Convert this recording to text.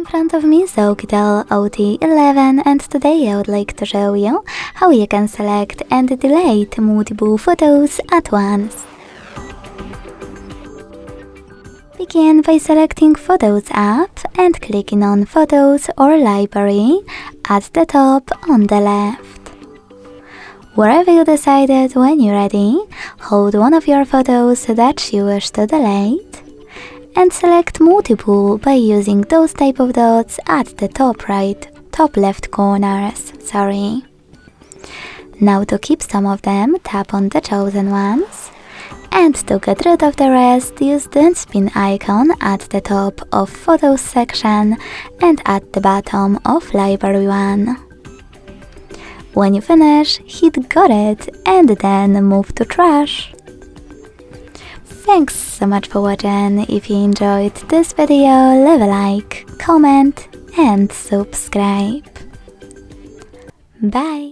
In front of me is Oukitel OT11 and today I would like to show you how you can select and delete multiple photos at once. Begin by selecting Photos app and clicking on Photos or Library at the top on the left. Wherever you decided, when you're ready, hold one of your photos that you wish to delete and select multiple by using those type of dots at the top left corners. Now to keep some of them, tap on the chosen ones, and to get rid of the rest, use the spin icon at the top of Photos section and at the bottom of Library 1. When you finish, hit Got It and then move to Trash. Thanks so much for watching. If you enjoyed this video, leave a like, comment and subscribe. Bye!